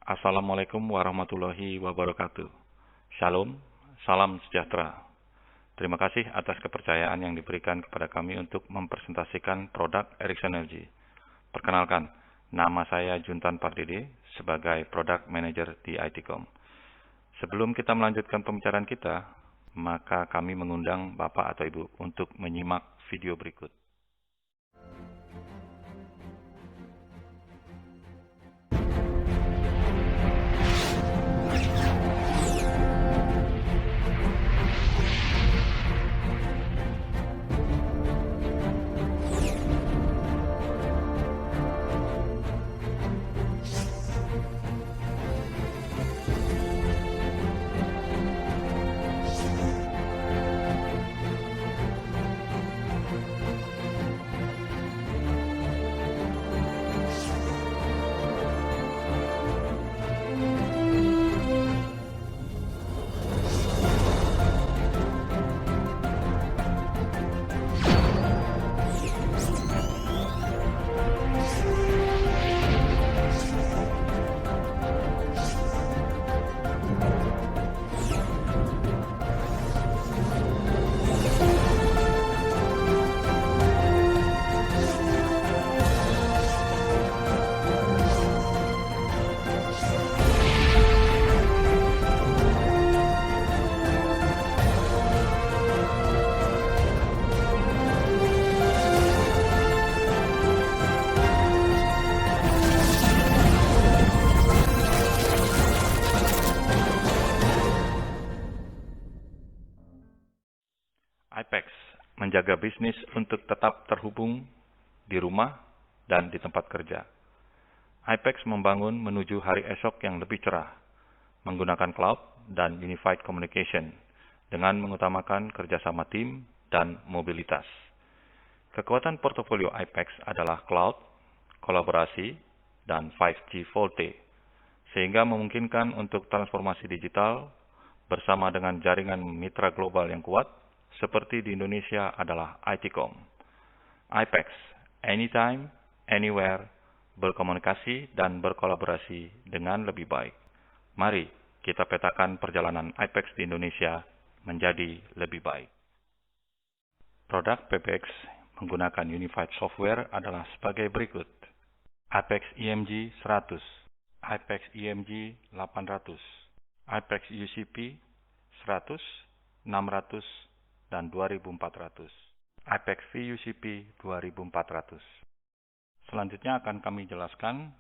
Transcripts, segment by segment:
Assalamualaikum warahmatullahi wabarakatuh. Shalom, salam sejahtera. Terima kasih atas kepercayaan yang diberikan kepada kami untuk mempresentasikan produk Ericsson LG. Perkenalkan, nama saya Juntan Pardede sebagai Product Manager di ITCom. Sebelum kita melanjutkan pembicaraan kita, maka kami mengundang Bapak atau Ibu untuk menyimak video berikut. IPEX menjaga bisnis untuk tetap terhubung di rumah dan di tempat kerja. IPEX membangun menuju hari esok yang lebih cerah, menggunakan cloud dan unified communication, dengan mengutamakan kerjasama tim dan mobilitas. Kekuatan portofolio IPEX adalah cloud, kolaborasi, dan 5G VoLTE, sehingga memungkinkan untuk transformasi digital bersama dengan jaringan mitra global yang kuat, seperti di Indonesia adalah ITCom. IPEX, anytime, anywhere, berkomunikasi dan berkolaborasi dengan lebih baik. Mari kita petakan perjalanan IPEX di Indonesia menjadi lebih baik. Produk PBX menggunakan Unified Software adalah sebagai berikut. IPEX EMG 100, IPEX EMG 800, IPEX UCP 100, 600, dan 2400. IPEX VUCP 2400. Selanjutnya akan kami jelaskan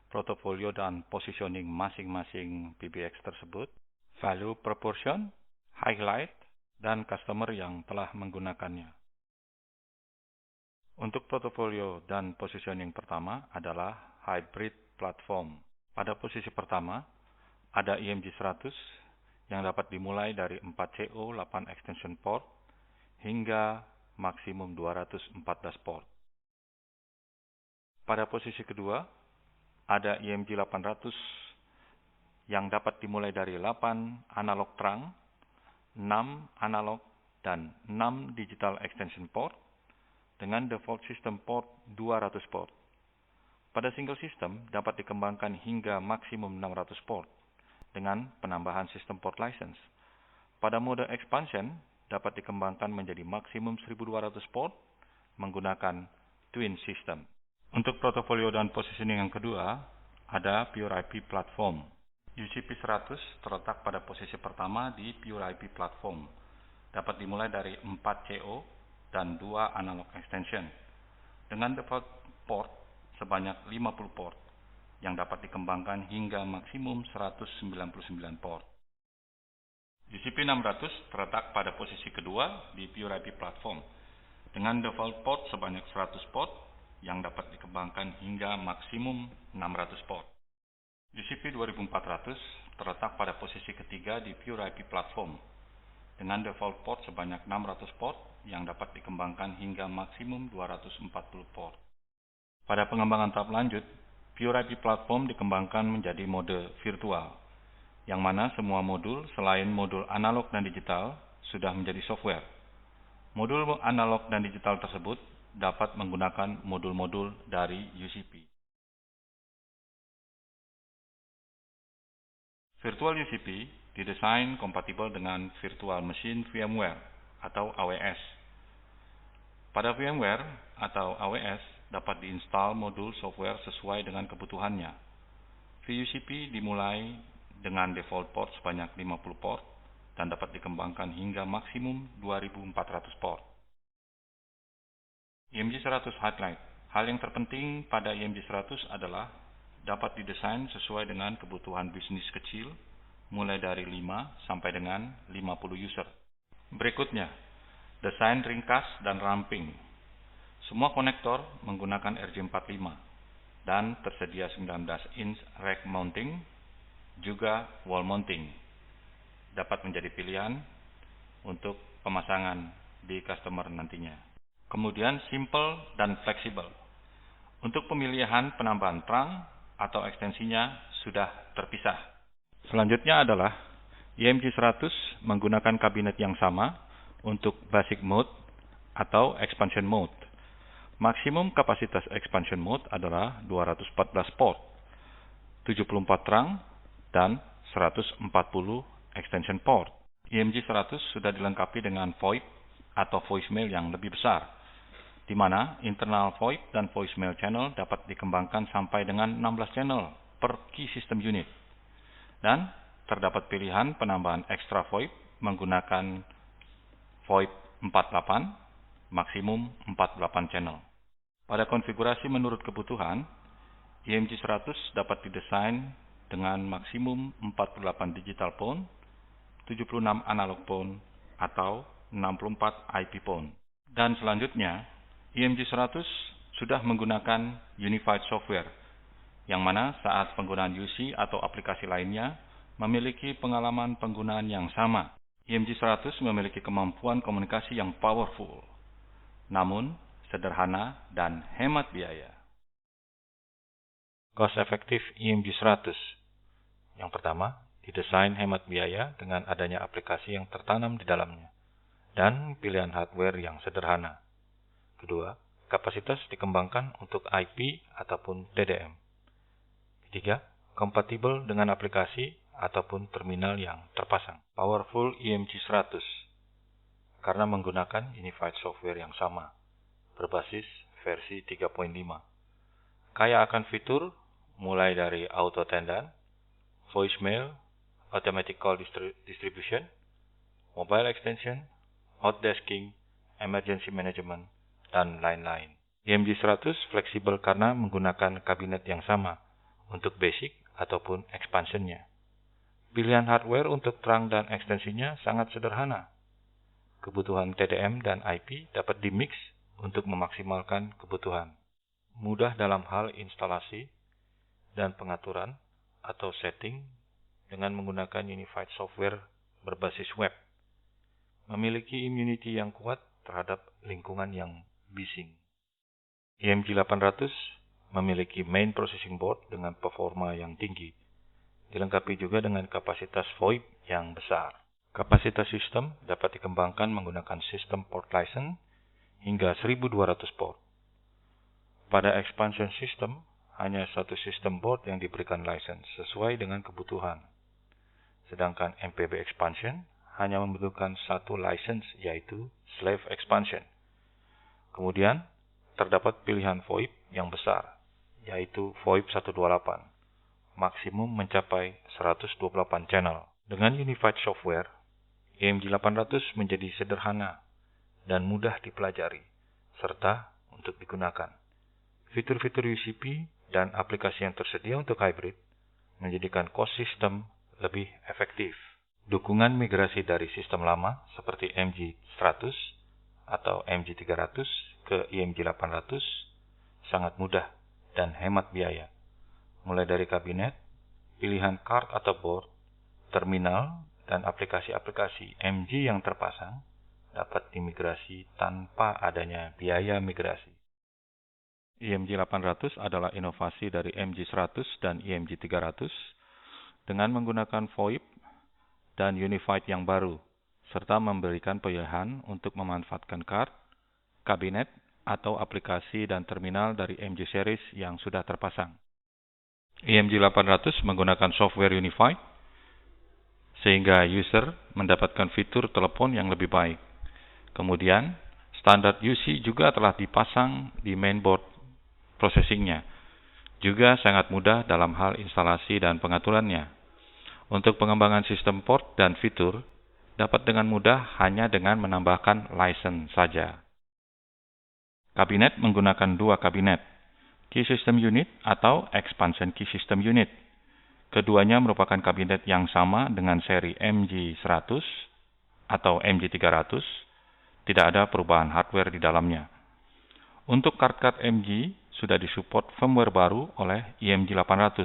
portofolio dan positioning masing-masing PBX tersebut, value proportion, highlight, dan customer yang telah menggunakannya. Untuk portofolio dan positioning pertama adalah hybrid platform. Pada posisi pertama, ada EMG 100 yang dapat dimulai dari 4CO 8 extension port hingga maksimum 214 port. Pada posisi kedua, ada EMG 800 yang dapat dimulai dari 8 analog terang, 6 analog, dan 6 digital extension port dengan default system port 200 port. Pada single system dapat dikembangkan hingga maksimum 600 port dengan penambahan sistem port license. Pada mode expansion, dapat dikembangkan menjadi maksimum 1200 port menggunakan twin system. Untuk portofolio dan positioning yang kedua, ada Pure IP Platform. UCP 100 terletak pada posisi pertama di Pure IP Platform. Dapat dimulai dari 4 CO dan 2 analog extension. Dengan default port sebanyak 50 port, yang dapat dikembangkan hingga maksimum 199 port. UCP 600 terletak pada posisi kedua di Pure IP Platform, dengan default port sebanyak 100 port, yang dapat dikembangkan hingga maksimum 600 port. UCP 2400 terletak pada posisi ketiga di Pure IP Platform, dengan default port sebanyak 600 port, yang dapat dikembangkan hingga maksimum 240 port. Pada pengembangan tahap lanjut, Pure IP Platform dikembangkan menjadi mode virtual, yang mana semua modul selain modul analog dan digital sudah menjadi software. Modul analog dan digital tersebut dapat menggunakan modul-modul dari UCP. Virtual UCP didesain kompatibel dengan Virtual Machine VMware atau AWS. Pada VMware atau AWS dapat diinstal modul software sesuai dengan kebutuhannya. VUCP dimulai dengan default port sebanyak 50 port dan dapat dikembangkan hingga maksimum 2400 port. IMG 100 Highlight. Hal yang terpenting pada IMG 100 adalah dapat didesain sesuai dengan kebutuhan bisnis kecil, mulai dari 5 sampai dengan 50 user. Berikutnya, desain ringkas dan ramping. Semua konektor menggunakan RJ45 dan tersedia 19 inch rack mounting, juga wall mounting. Dapat menjadi pilihan untuk pemasangan di customer nantinya. Kemudian simple dan fleksibel. Untuk pemilihan penambahan terang atau ekstensinya sudah terpisah. Selanjutnya adalah IMG 100 menggunakan kabinet yang sama untuk basic mode atau expansion mode. Maksimum kapasitas expansion mode adalah 214 port, 74 terang, dan 140 extension port. IMG 100 sudah dilengkapi dengan VoIP atau voicemail yang lebih besar, di mana internal VoIP dan voicemail channel dapat dikembangkan sampai dengan 16 channel per key system unit. Dan terdapat pilihan penambahan ekstra VoIP menggunakan VoIP 48, maksimum 48 channel. Pada konfigurasi menurut kebutuhan, IMG 100 dapat didesain dengan maksimum 48 digital phone, 76 analog phone, atau 64 IP phone. Dan selanjutnya, IMG 100 sudah menggunakan Unified Software, yang mana saat penggunaan UC atau aplikasi lainnya memiliki pengalaman penggunaan yang sama. IMG 100 memiliki kemampuan komunikasi yang powerful, namun sederhana dan hemat biaya. Cost efektif IMG 100. Yang pertama, didesain hemat biaya dengan adanya aplikasi yang tertanam di dalamnya dan pilihan hardware yang sederhana. Kedua, kapasitas dikembangkan untuk IP ataupun DDM. Ketiga, kompatibel dengan aplikasi ataupun terminal yang terpasang. Powerful IMG 100 karena menggunakan Unified Software yang sama, berbasis versi 3.5. Kaya akan fitur mulai dari auto attendant, voicemail, automatic call distribution, mobile extension, hot desking, emergency management, dan lain-lain. IMG 100 fleksibel karena menggunakan kabinet yang sama untuk basic ataupun expansionnya. Pilihan hardware untuk terang dan ekstensinya sangat sederhana. Kebutuhan TDM dan IP dapat dimix untuk memaksimalkan kebutuhan. Mudah dalam hal instalasi dan pengaturan atau setting dengan menggunakan Unified Software berbasis web. Memiliki immunity yang kuat terhadap lingkungan yang bising. IMG 800 memiliki main processing board dengan performa yang tinggi. Dilengkapi juga dengan kapasitas VoIP yang besar. Kapasitas sistem dapat dikembangkan menggunakan sistem port license hingga 1200 port. Pada expansion system, hanya satu sistem board yang diberikan license sesuai dengan kebutuhan. Sedangkan MPB expansion hanya membutuhkan satu license, yaitu slave expansion. Kemudian, terdapat pilihan VoIP yang besar, yaitu VoIP 128, maksimum mencapai 128 channel. Dengan Unified Software, IMG 800 menjadi sederhana dan mudah dipelajari, serta untuk digunakan. Fitur-fitur UCP dan aplikasi yang tersedia untuk hybrid menjadikan cost system lebih efektif. Dukungan migrasi dari sistem lama seperti IMG 100 atau IMG 300 ke IMG 800 sangat mudah dan hemat biaya. Mulai dari kabinet, pilihan card atau board, terminal, dan aplikasi-aplikasi MG yang terpasang dapat dimigrasi tanpa adanya biaya migrasi. IMG 800 adalah inovasi dari IMG 100 dan IMG 300 dengan menggunakan VoIP dan Unified yang baru, serta memberikan pilihan untuk memanfaatkan card, kabinet, atau aplikasi dan terminal dari IMG series yang sudah terpasang. IMG 800 menggunakan software Unified sehingga user mendapatkan fitur telepon yang lebih baik. Kemudian, standar UC juga telah dipasang di mainboard processingnya. Juga sangat mudah dalam hal instalasi dan pengaturannya. Untuk pengembangan sistem port dan fitur, dapat dengan mudah hanya dengan menambahkan license saja. Kabinet menggunakan dua kabinet, Key System Unit atau Expansion Key System Unit. Keduanya merupakan kabinet yang sama dengan seri MG100 atau MG300, tidak ada perubahan hardware di dalamnya. Untuk card-card MG sudah disupport firmware baru oleh IMG 800,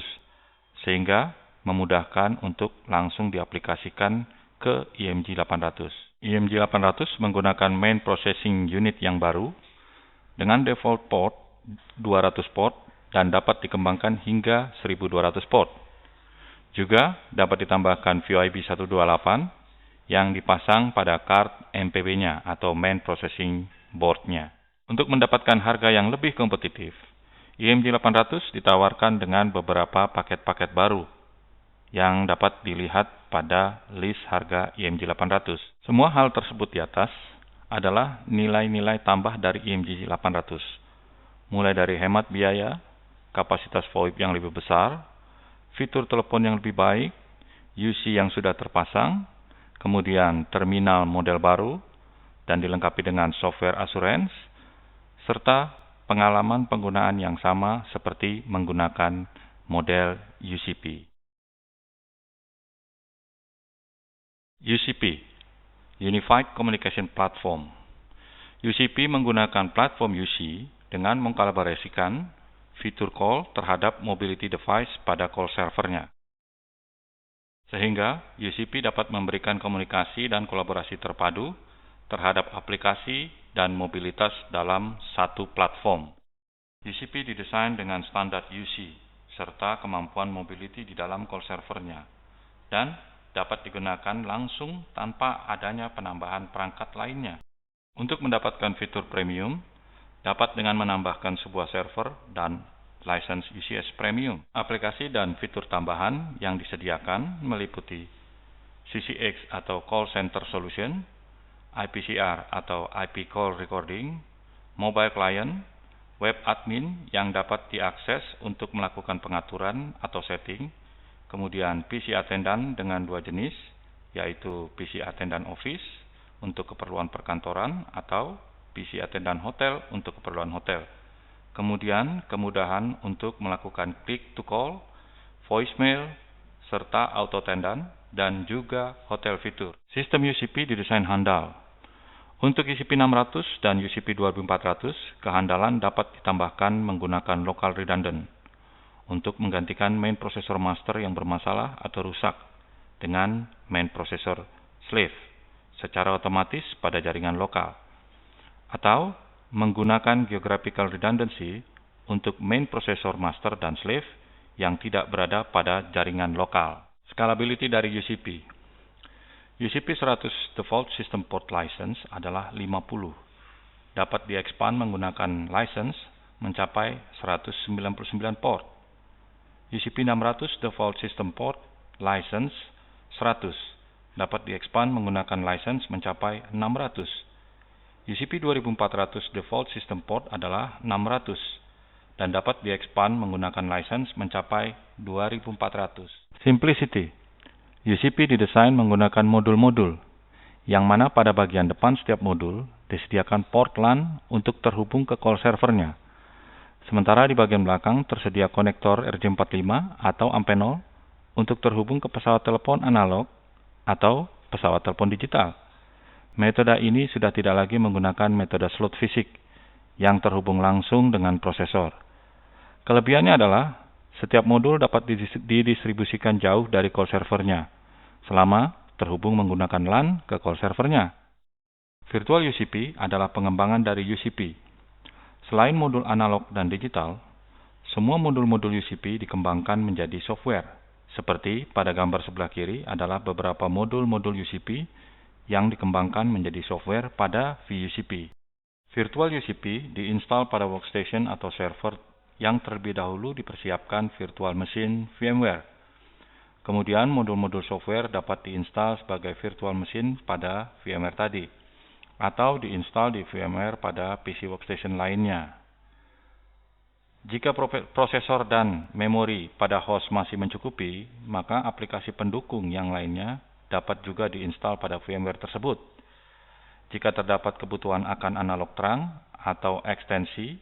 sehingga memudahkan untuk langsung diaplikasikan ke IMG 800. IMG 800 menggunakan main processing unit yang baru dengan default port 200 port dan dapat dikembangkan hingga 1200 port. Juga dapat ditambahkan VoIP 128 yang dipasang pada card MPB-nya atau main processing board-nya. Untuk mendapatkan harga yang lebih kompetitif, IMG 800 ditawarkan dengan beberapa paket-paket baru yang dapat dilihat pada list harga IMG 800. Semua hal tersebut di atas adalah nilai-nilai tambah dari IMG 800, mulai dari hemat biaya, kapasitas VoIP yang lebih besar, fitur telepon yang lebih baik, UC yang sudah terpasang, kemudian terminal model baru, dan dilengkapi dengan software assurance, serta pengalaman penggunaan yang sama seperti menggunakan model UCP. UCP, Unified Communication Platform. UCP menggunakan platform UC dengan mengkolaborasikan fitur call terhadap mobility device pada call servernya. Sehingga UCP dapat memberikan komunikasi dan kolaborasi terpadu terhadap aplikasi dan mobilitas dalam satu platform. UCP didesain dengan standar UC serta kemampuan mobility di dalam call servernya dan dapat digunakan langsung tanpa adanya penambahan perangkat lainnya. Untuk mendapatkan fitur premium, dapat dengan menambahkan sebuah server dan license UCS Premium. Aplikasi dan fitur tambahan yang disediakan meliputi CCX atau Call Center Solution, IPCR atau IP Call Recording, Mobile Client, Web Admin yang dapat diakses untuk melakukan pengaturan atau setting, kemudian PC Attendant dengan dua jenis, yaitu PC Attendant Office untuk keperluan perkantoran atau PC Attendant Hotel untuk keperluan hotel. Kemudian, kemudahan untuk melakukan click to call, voicemail, serta auto attendant, dan juga hotel fitur. Sistem UCP didesain handal. Untuk UCP 600 dan UCP 2400, kehandalan dapat ditambahkan menggunakan local redundant untuk menggantikan main processor master yang bermasalah atau rusak dengan main processor slave secara otomatis pada jaringan lokal, atau menggunakan geographical redundancy untuk main processor master dan slave yang tidak berada pada jaringan lokal. Scalability dari UCP. UCP 100 Default System Port License adalah 50. Dapat di-expand menggunakan license mencapai 199 port. UCP 600 Default System Port License 100. Dapat di-expand menggunakan license mencapai 600. UCP 2400 Default System Port adalah 600 dan dapat di-expand menggunakan license mencapai 2400. Simplicity. UCP didesain menggunakan modul-modul, yang mana pada bagian depan setiap modul disediakan port LAN untuk terhubung ke call servernya. Sementara di bagian belakang tersedia konektor RJ45 atau Amphenol untuk terhubung ke pesawat telepon analog atau pesawat telepon digital. Metode ini sudah tidak lagi menggunakan metode slot fisik yang terhubung langsung dengan prosesor. Kelebihannya adalah setiap modul dapat didistribusikan jauh dari call servernya selama terhubung menggunakan LAN ke call servernya. Virtual UCP adalah pengembangan dari UCP. Selain modul analog dan digital, semua modul-modul UCP dikembangkan menjadi software. Seperti pada gambar sebelah kiri adalah beberapa modul-modul UCP yang dikembangkan menjadi software pada VUCP. Virtual UCP diinstal pada workstation atau server yang terlebih dahulu dipersiapkan virtual machine VMware. Kemudian modul-modul software dapat diinstal sebagai virtual machine pada VMware tadi, atau diinstal di VMware pada PC workstation lainnya. Jika prosesor dan memori pada host masih mencukupi, maka aplikasi pendukung yang lainnya dapat juga diinstal pada VMware tersebut. Jika terdapat kebutuhan akan analog terang atau ekstensi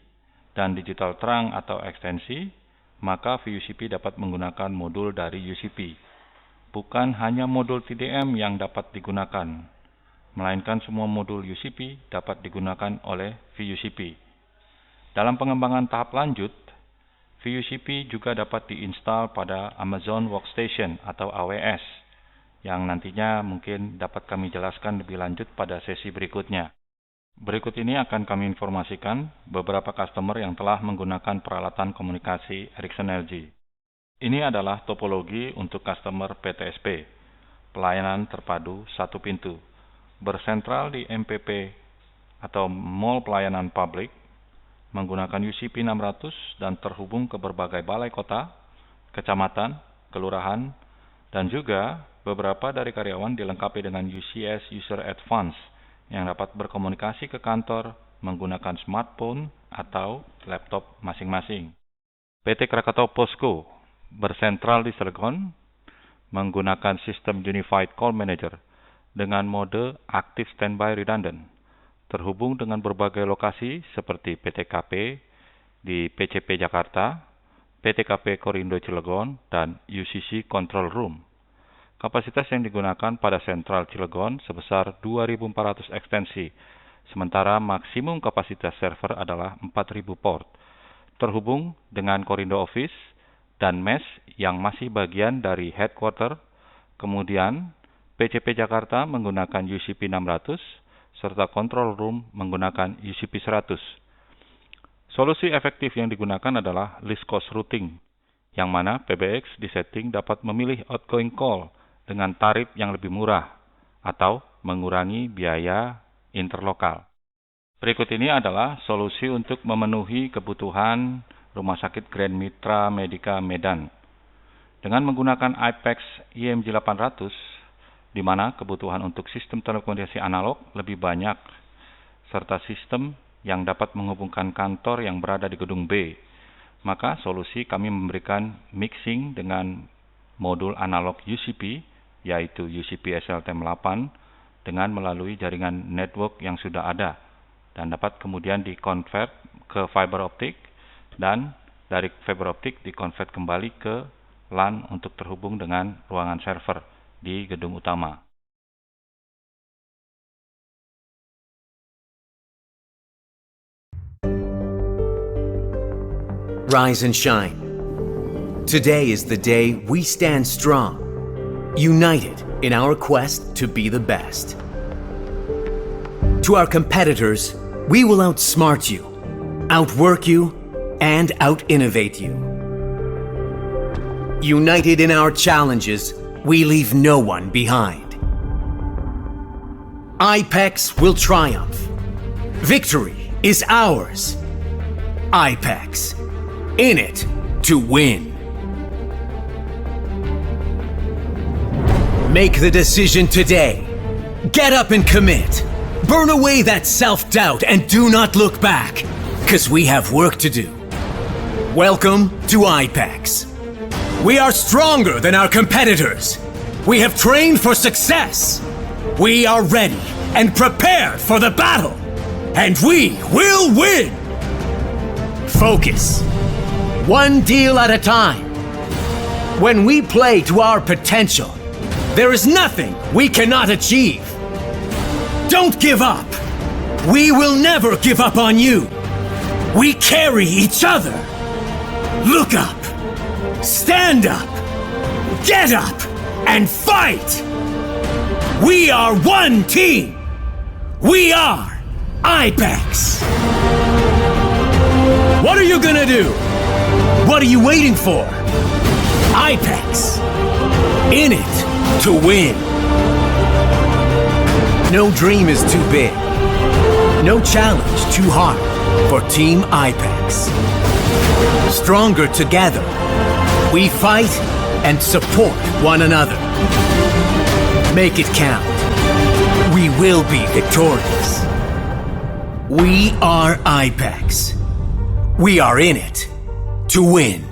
dan digital terang atau ekstensi, maka VUCP dapat menggunakan modul dari UCP. Bukan hanya modul TDM yang dapat digunakan, melainkan semua modul UCP dapat digunakan oleh VUCP. Dalam pengembangan tahap lanjut, VUCP juga dapat diinstal pada Amazon Workstation atau AWS, yang nantinya mungkin dapat kami jelaskan lebih lanjut pada sesi berikutnya. Berikut ini akan kami informasikan beberapa customer yang telah menggunakan peralatan komunikasi Ericsson LG. Ini adalah topologi untuk customer PTSP, pelayanan terpadu satu pintu, bersentral di MPP atau Mall Pelayanan Publik, menggunakan UCP 600 dan terhubung ke berbagai balai kota, kecamatan, kelurahan, dan juga beberapa dari karyawan dilengkapi dengan UCS User Advanced yang dapat berkomunikasi ke kantor menggunakan smartphone atau laptop masing-masing. PT Krakatau Posko bersentral di Cilegon menggunakan sistem Unified Call Manager dengan mode Active Standby Redundant, terhubung dengan berbagai lokasi seperti PTKP di PCP Jakarta, PTKP Korindo Cilegon, dan UCC Control Room. Kapasitas yang digunakan pada sentral Cilegon sebesar 2.400 ekstensi, sementara maksimum kapasitas server adalah 4.000 port, terhubung dengan Korindo Office dan MES yang masih bagian dari headquarter. Kemudian, PCP Jakarta menggunakan UCP 600, serta Control Room menggunakan UCP 100. Solusi efektif yang digunakan adalah least cost routing, yang mana PBX disetting dapat memilih outgoing call dengan tarif yang lebih murah atau mengurangi biaya interlokal. Berikut ini adalah solusi untuk memenuhi kebutuhan Rumah Sakit Grand Mitra Medica Medan dengan menggunakan IPEX IMG 800, di mana kebutuhan untuk sistem telekomunikasi analog lebih banyak, serta sistem yang dapat menghubungkan kantor yang berada di gedung B. Maka solusi kami memberikan mixing dengan modul analog UCP, yaitu UCP SLTM8, dengan melalui jaringan network yang sudah ada, dan dapat kemudian di-convert ke fiber optik, dan dari fiber optik di-convert kembali ke LAN untuk terhubung dengan ruangan server di gedung utama. Rise and shine. Today is the day we stand strong, united in our quest to be the best. To our competitors, we will outsmart you, outwork you, and out-innovate you. United in our challenges, we leave no one behind. IPEX will triumph. Victory is ours. IPEX, in it to win. Make the decision today. Get up and commit. Burn away that self-doubt and do not look back, because we have work to do. Welcome to IPEX. We are stronger than our competitors. We have trained for success. We are ready and prepared for the battle. And we will win. Focus. One deal at a time. When we play to our potential, there is nothing we cannot achieve. Don't give up. We will never give up on you. We carry each other. Look up. Stand up. Get up. And fight. We are one team. We are IPEX. What are you gonna do? What are you waiting for? IPEX. In it to win. No dream is too big. No challenge too hard for Team IPEX. Stronger together. We fight and support one another. Make it count. We will be victorious. We are IPEX. We are in it to win.